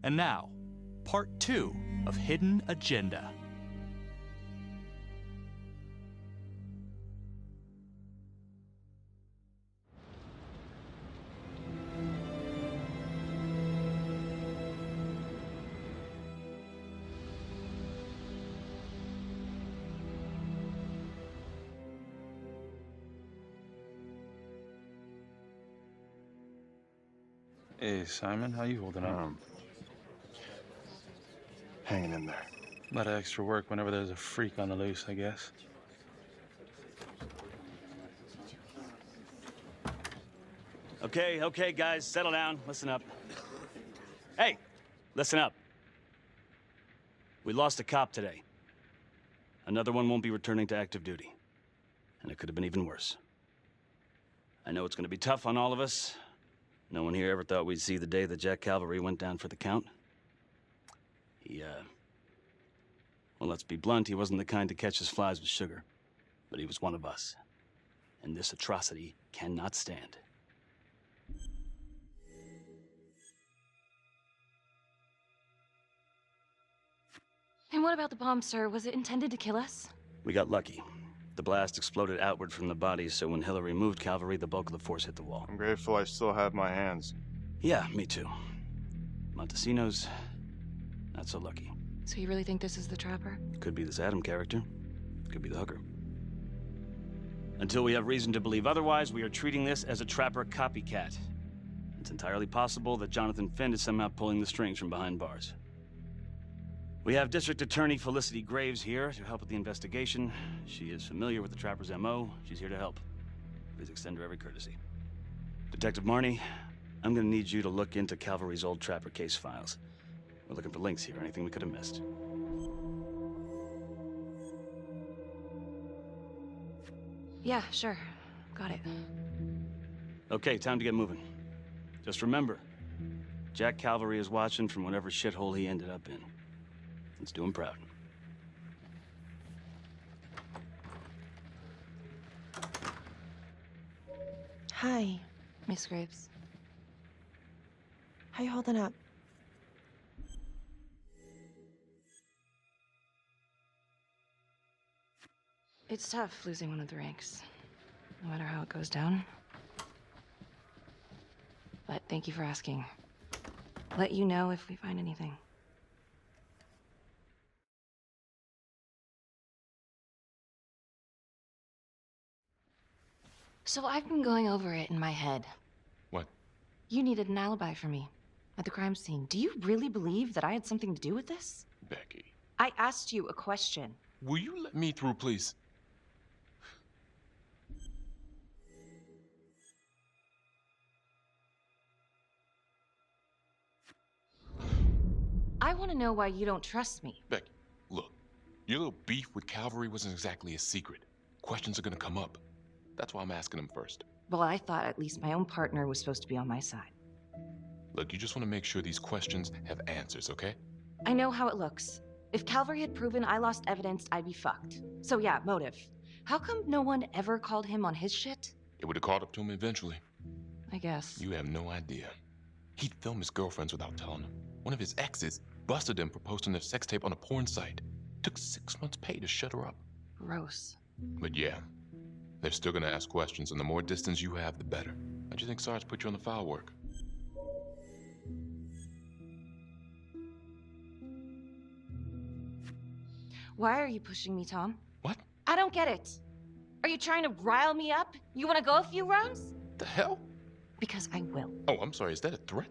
And now, part 2 of Hidden Agenda. Hey, Simon, how you holding up? Hanging in there. A lot of extra work whenever there's a freak on the loose, I guess. Okay, guys, settle down. Listen up. Hey, listen up. We lost a cop today. Another one won't be returning to active duty. And it could have been even worse. I know it's going to be tough on all of us. No one here ever thought we'd see the day that Jack Cavalry went down for the count. Well, let's be blunt, he wasn't the kind to catch his flies with sugar. But he was one of us. And this atrocity cannot stand. And what about the bomb, sir? Was it intended to kill us? We got lucky. The blast exploded outward from the bodies, so when Hillary moved Cavalry, the bulk of the force hit the wall. I'm grateful I still have my hands. Yeah, me too. Montesinos, not so lucky. So you really think this is the trapper? Could be this Adam character. Could be the hooker. Until we have reason to believe otherwise, we are treating this as a trapper copycat. It's entirely possible that Jonathan Finn is somehow pulling the strings from behind bars. We have District Attorney Felicity Graves here to help with the investigation. She is familiar with the trapper's MO. She's here to help. Please extend her every courtesy. Detective Marnie, I'm gonna need you to look into Cavalry's old trapper case files. We're looking for links here, anything we could have missed. Yeah, sure. Got it. Okay, time to get moving. Just remember, Jack Cavalry is watching from whatever shithole he ended up in. Let's do him proud. Hi, Miss Graves. How you holding up? It's tough losing one of the ranks, no matter how it goes down. But thank you for asking. Let you know if we find anything. So I've been going over it in my head. What? You needed an alibi for me at the crime scene. Do you really believe that I had something to do with this? Becky. I asked you a question. Will you let me through, please? I want to know why you don't trust me. Becky, look. Your little beef with Cavalry wasn't exactly a secret. Questions are gonna come up. That's why I'm asking them first. Well, I thought at least my own partner was supposed to be on my side. Look, you just want to make sure these questions have answers, okay? I know how it looks. If Calvary had proven I lost evidence, I'd be fucked. So yeah, motive. How come no one ever called him on his shit? It would have caught up to him eventually. I guess. You have no idea. He'd film his girlfriends without telling them. One of his exes busted him for posting their sex tape on a porn site. Took 6 months' pay to shut her up. Gross. But yeah, they're still gonna ask questions, and the more distance you have, the better. How'd you think Sarge put you on the file work? Why are you pushing me, Tom? What? I don't get it. Are you trying to rile me up? You want to go a few rounds? The hell? Because I will. Oh, I'm sorry. Is that a threat?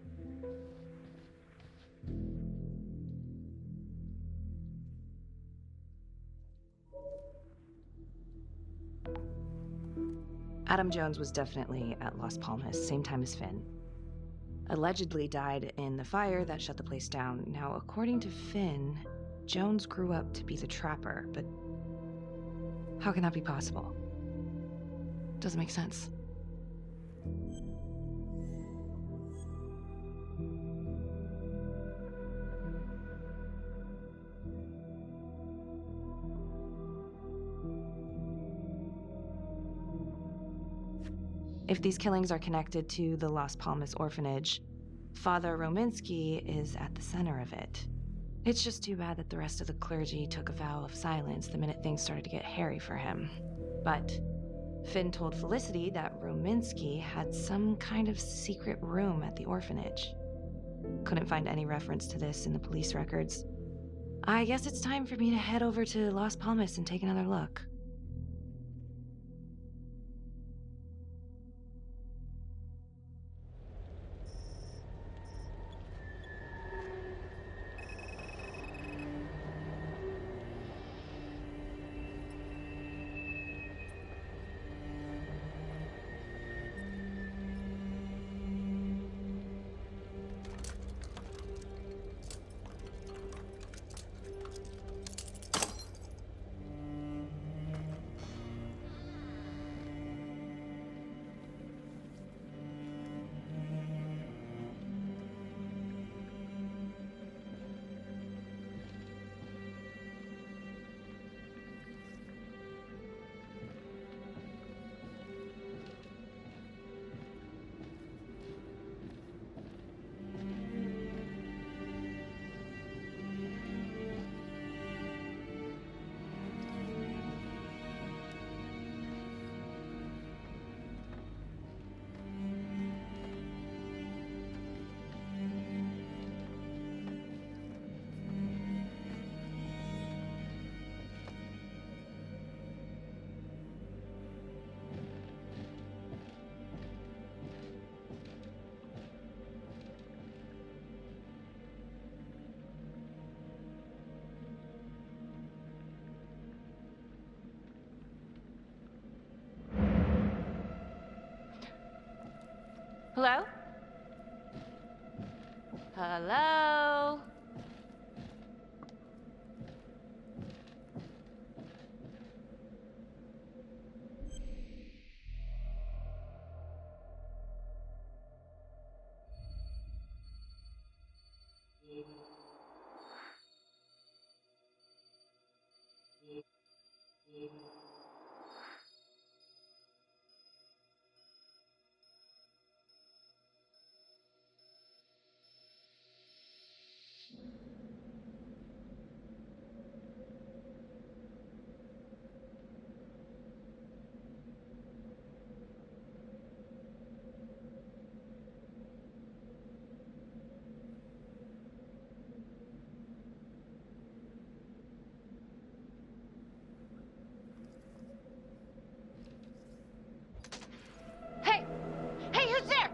Adam Jones was definitely at Las Palmas, same time as Finn. Allegedly died in the fire that shut the place down. Now, according to Finn, Jones grew up to be the trapper, but how can that be possible? Doesn't make sense. If these killings are connected to the Las Palmas orphanage, Father Rominsky is at the center of it. It's just too bad that the rest of the clergy took a vow of silence the minute things started to get hairy for him. But Finn told Felicity that Rominsky had some kind of secret room at the orphanage. Couldn't find any reference to this in the police records. I guess it's time for me to head over to Las Palmas and take another look. Hello? Hello? Hey! Hey, who's there?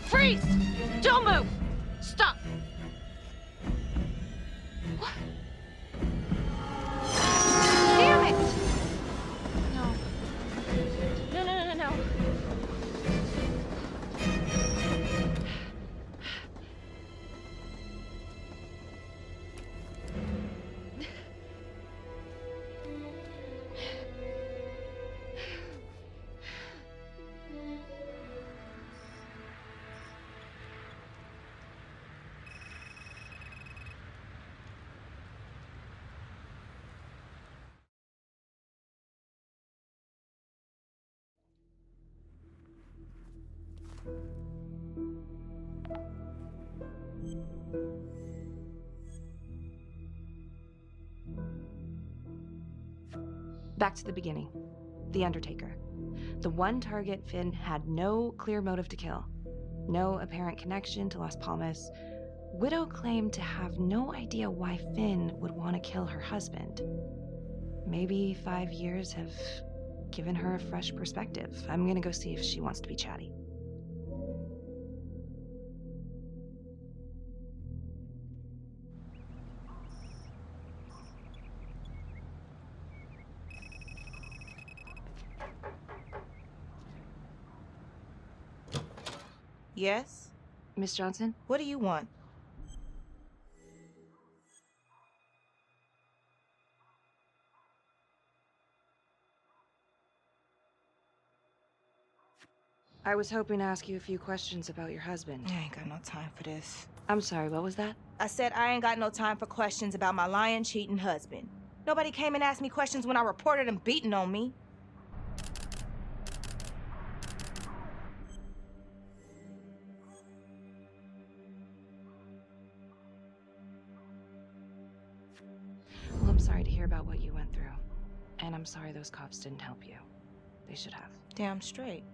Freeze! Don't move! Stop! What? Damn it! No. No, no, no, no, no. Back to the beginning. The Undertaker. The one target Finn had no clear motive to kill. No apparent connection to Las Palmas. Widow claimed to have no idea why Finn would want to kill her husband. Maybe 5 years have given her a fresh perspective. I'm gonna go see if she wants to be chatty. Yes? Miss Johnson? What do you want? I was hoping to ask you a few questions about your husband. I ain't got no time for this. I'm sorry, what was that? I said I ain't got no time for questions about my lying, cheating husband. Nobody came and asked me questions when I reported him beating on me. Well, I'm sorry to hear about what you went through. And I'm sorry those cops didn't help you. They should have. Damn straight.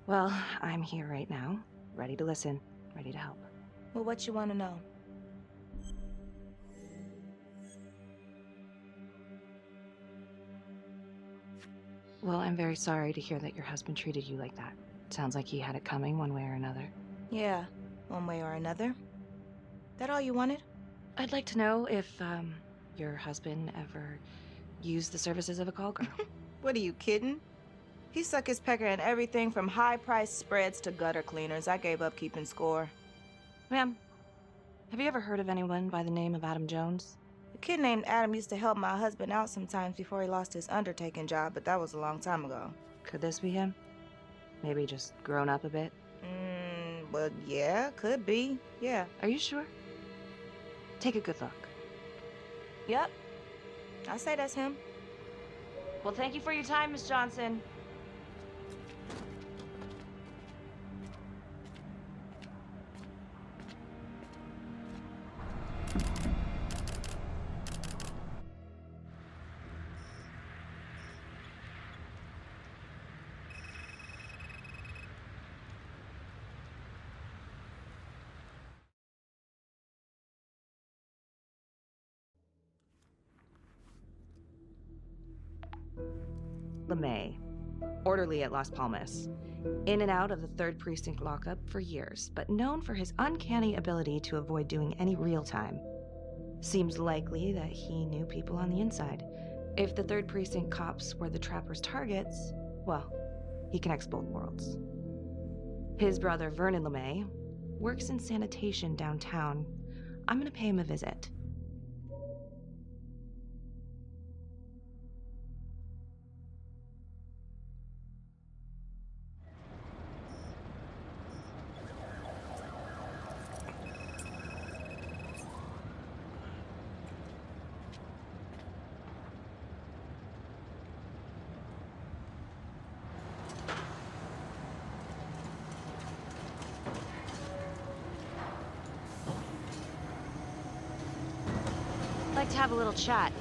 Well, I'm here right now, ready to listen, ready to help. Well, what you want to know? Well, I'm very sorry to hear that your husband treated you like that. Sounds like he had it coming one way or another. Yeah, one way or another. That all you wanted? I'd like to know if, your husband ever used the services of a call girl. What, are you kidding? He suck his pecker in everything from high-priced spreads to gutter cleaners. I gave up keeping score. Ma'am, have you ever heard of anyone by the name of Adam Jones? A kid named Adam used to help my husband out sometimes before he lost his undertaking job, but that was a long time ago. Could this be him? Maybe just grown up a bit? Well, yeah, could be. Yeah. Are you sure? Take a good look. Yep. I say that's him. Well, thank you for your time, Miss Johnson. LeMay, orderly at Las Palmas. In and out of the 3rd Precinct lockup for years, but known for his uncanny ability to avoid doing any real time. Seems likely that he knew people on the inside. If the 3rd Precinct cops were the trapper's targets, well, he connects both worlds. His brother, Vernon LeMay, works in sanitation downtown. I'm gonna pay him a visit. I'd like to have a little chat.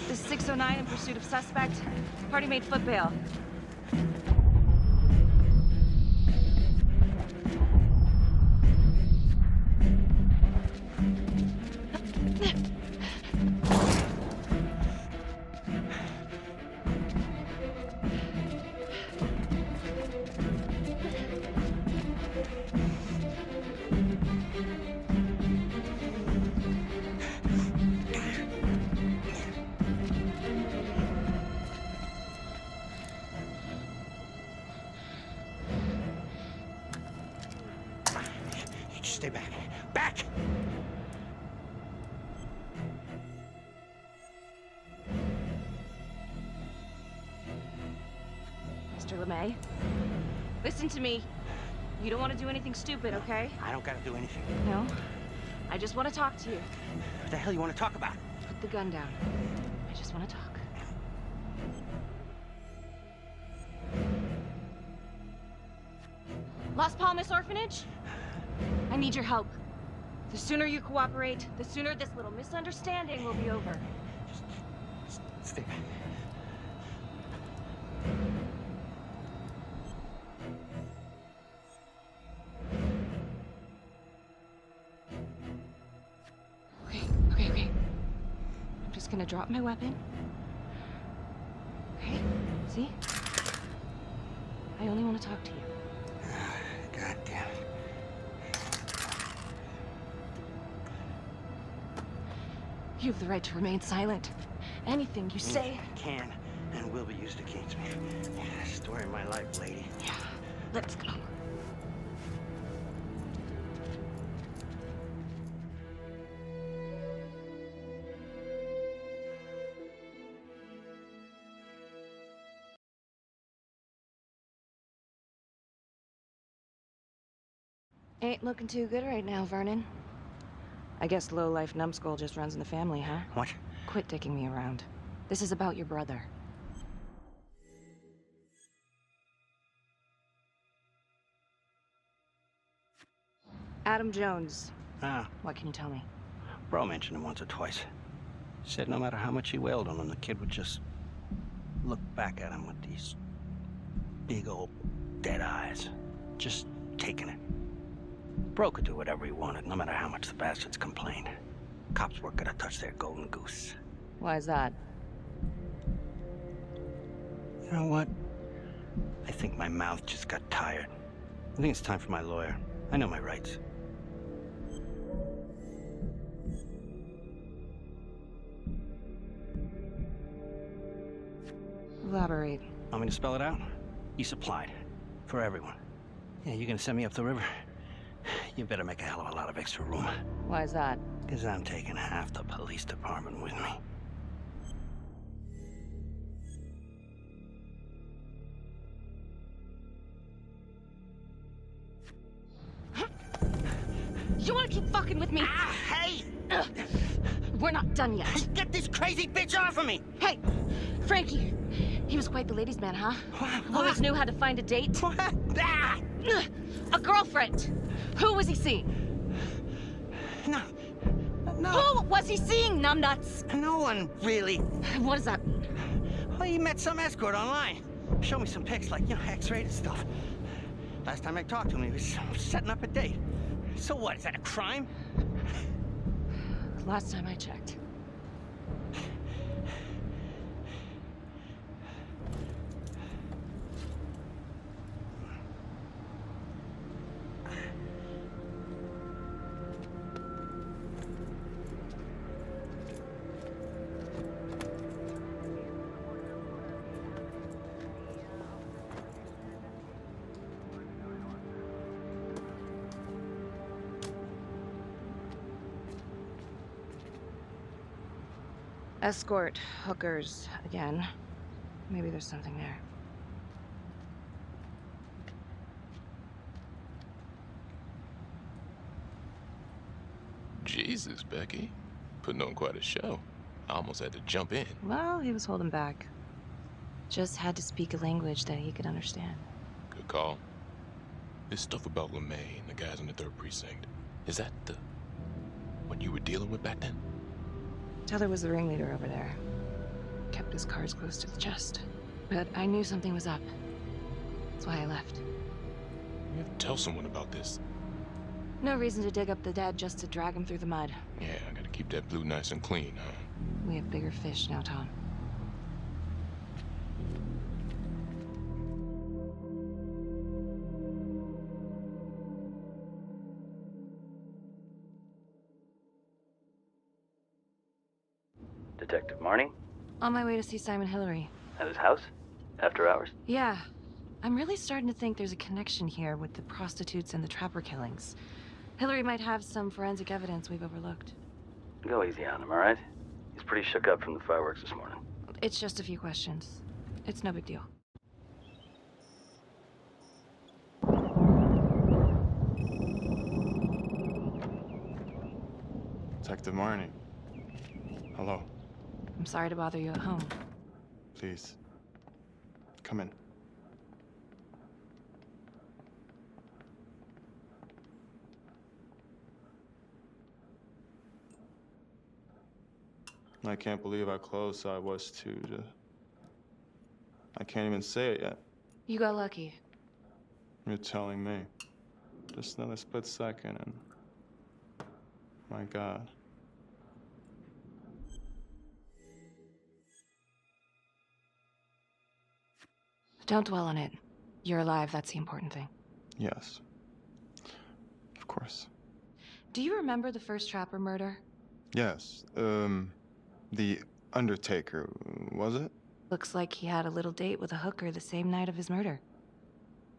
This is 609 in pursuit of suspect. Party made foot bail. Stay back. Back! Mr. LeMay, listen to me. You don't want to do anything stupid, okay? I don't gotta do anything. No? I just want to talk to you. What the hell you want to talk about? Put the gun down. I just want to talk. Las Palmas Orphanage? I need your help. The sooner you cooperate, the sooner this little misunderstanding will be over. Just stay back. Okay. I'm just gonna drop my weapon. Okay, see? I only want to talk to you. God damn it. You have the right to remain silent. Anything you say... Can and will be used against me. Story of my life, lady. Yeah, let's go. Ain't looking too good right now, Vernon. I guess low-life numbskull just runs in the family, huh? What? Quit dicking me around. This is about your brother. Adam Jones. Ah, What can you tell me? bro mentioned him once or twice. Said no matter how much he wailed on him, the kid would just look back at him with these big old dead eyes. Just taking it. Bro could do whatever he wanted, no matter how much the bastards complained. Cops weren't gonna touch their golden goose. Why is that? You know what? I think my mouth just got tired. I think it's time for my lawyer. I know my rights. Elaborate. Want me to spell it out? You supplied. For everyone. Yeah, you gonna send me up the river? You better make a hell of a lot of extra room. Why is that? Because I'm taking half the police department with me. You wanna keep fucking with me? Ah, hey! We're not done yet. Get this crazy bitch off of me! Hey, Frankie. He was quite the ladies' man, huh? Always knew how to find a date. What? Ah! A girlfriend. Who was he seeing? No. No. Who was he seeing, numbnuts? No one, really. What does that mean? Well, he met some escort online. Showed me some pics, like, X-rated stuff. Last time I talked to him, he was setting up a date. So what, is that a crime? Last time I checked. Escort, hookers, again. Maybe there's something there. Jesus, Becky. Putting on quite a show. I almost had to jump in. Well, he was holding back. Just had to speak a language that he could understand. Good call. This stuff about LeMay and the guys in the 3rd precinct, is that what you were dealing with back then? Teller was the ringleader over there. Kept his cards close to the chest. But I knew something was up. That's why I left. You have to tell someone about this. No reason to dig up the dead just to drag him through the mud. Yeah, I gotta keep that blue nice and clean, huh? We have bigger fish now, Tom. Detective Marnie? On my way to see Simon Hillary. At his house? After hours? Yeah. I'm really starting to think there's a connection here with the prostitutes and the trapper killings. Hillary might have some forensic evidence we've overlooked. Go easy on him, all right? He's pretty shook up from the fireworks this morning. It's just a few questions. It's no big deal. Detective Marnie. Hello. I'm sorry to bother you at home. Please. Come in. I can't believe how close I was to I can't even say it yet. You got lucky. You're telling me. Just another split second and... My God. Don't dwell on it. You're alive, that's the important thing. Yes. Of course. Do you remember the first Trapper murder? Yes. The Undertaker, was it? Looks like he had a little date with a hooker the same night of his murder.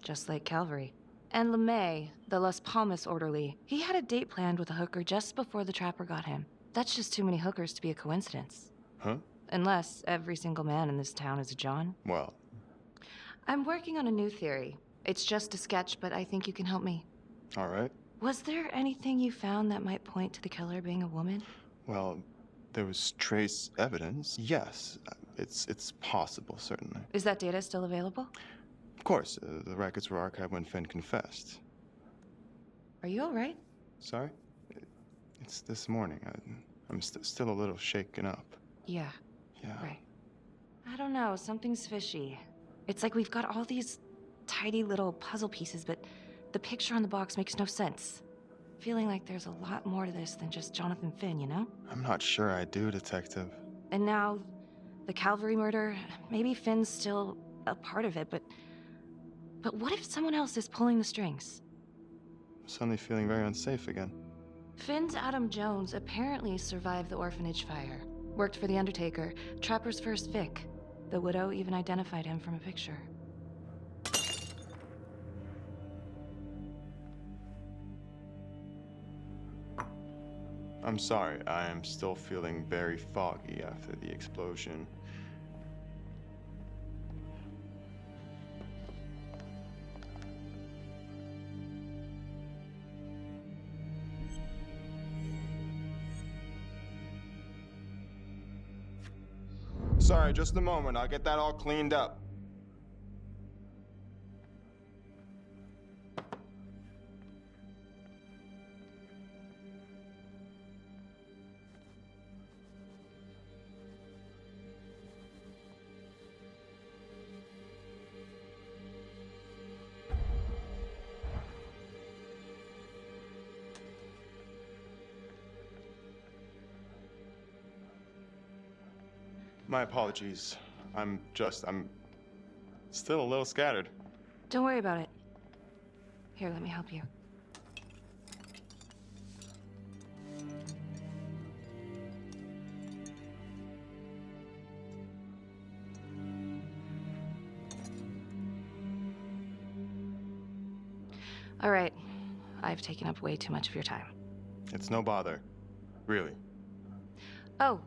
Just like Calvary. And LeMay, the Las Palmas orderly, he had a date planned with a hooker just before the Trapper got him. That's just too many hookers to be a coincidence. Huh? Unless every single man in this town is a John. Well, I'm working on a new theory. It's just a sketch, but I think you can help me. all right. Was there anything you found that might point to the killer being a woman? Well, there was trace evidence. Yes, it's possible, certainly. Is that data still available? Of course, the records were archived when Finn confessed. Are you all right? Sorry? It's this morning. I'm still a little shaken up. Yeah, Yeah. right. I don't know, something's fishy. It's like we've got all these tidy little puzzle pieces, but the picture on the box makes no sense. Feeling like there's a lot more to this than just Jonathan Finn, you know? I'm not sure I do, Detective. And now, the Calvary murder, maybe Finn's still a part of it, but what if someone else is pulling the strings? I'm suddenly feeling very unsafe again. Finn's Adam Jones apparently survived the orphanage fire. Worked for the Undertaker, Trapper's first Vic. The widow even identified him from a picture. I'm sorry, I am still feeling very foggy after the explosion. Sorry, just a moment. I'll get that all cleaned up. My apologies. I'm still a little scattered. Don't worry about it. Here, let me help you. All right. I've taken up way too much of your time. It's no bother. Really. Oh,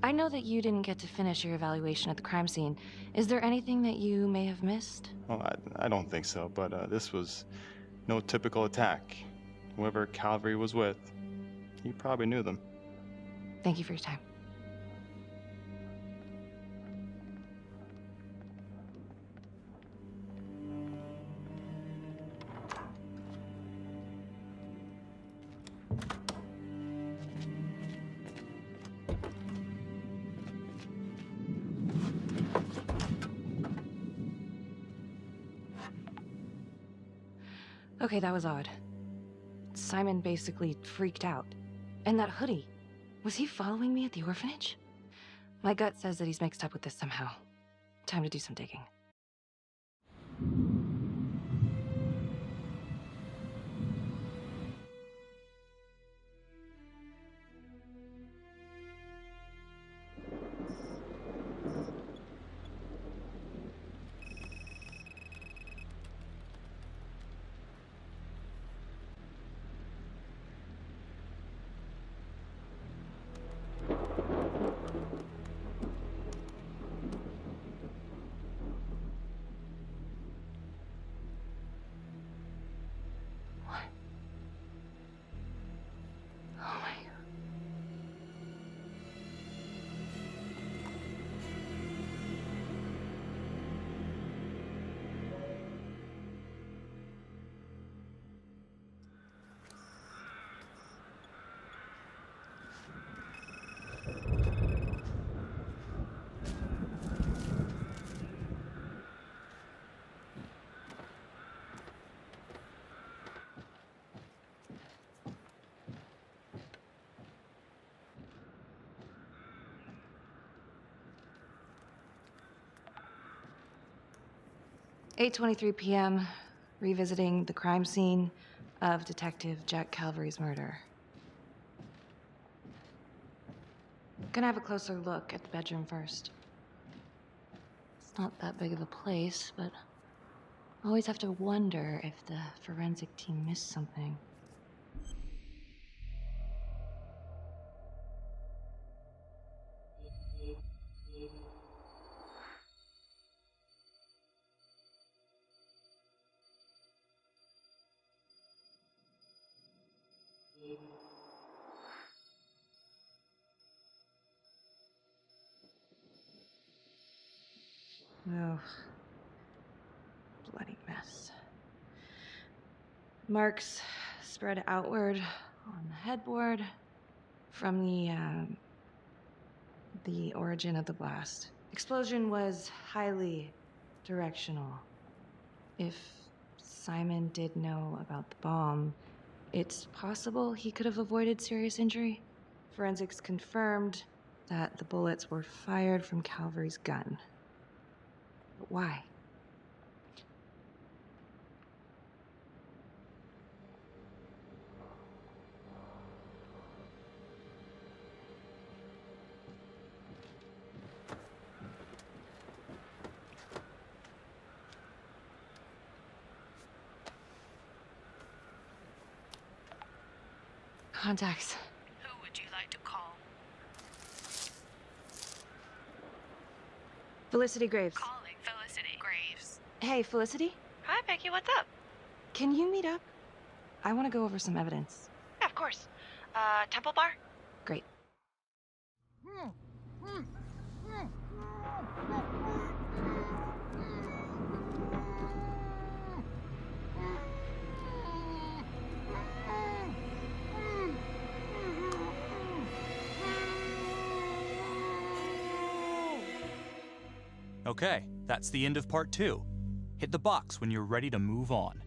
I know that you didn't get to finish your evaluation at the crime scene. Is there anything that you may have missed? Well, I don't think so, but this was no typical attack. Whoever Calvary was with, he probably knew them. Thank you for your time. Okay, that was odd. Simon basically freaked out. And that hoodie, was he following me at the orphanage? My gut says that he's mixed up with this somehow. Time to do some digging. 8:23 p.m., revisiting the crime scene of Detective Jack Calvary's murder. Gonna have a closer look at the bedroom first. It's not that big of a place, but I always have to wonder if the forensic team missed something. Oh, bloody mess. Marks spread outward on the headboard from the origin of the blast. Explosion was highly directional. If Simon did know about the bomb, it's possible he could have avoided serious injury. Forensics confirmed that the bullets were fired from Calvary's gun. But why? Contacts. Who would you like to call? Felicity Graves. Calling Felicity Graves. Hey, Felicity? Hi, Becky, what's up? Can you meet up? I want to go over some evidence. Yeah, of course. Temple Bar? Great. Okay, that's the end of part 2. Hit the box when you're ready to move on.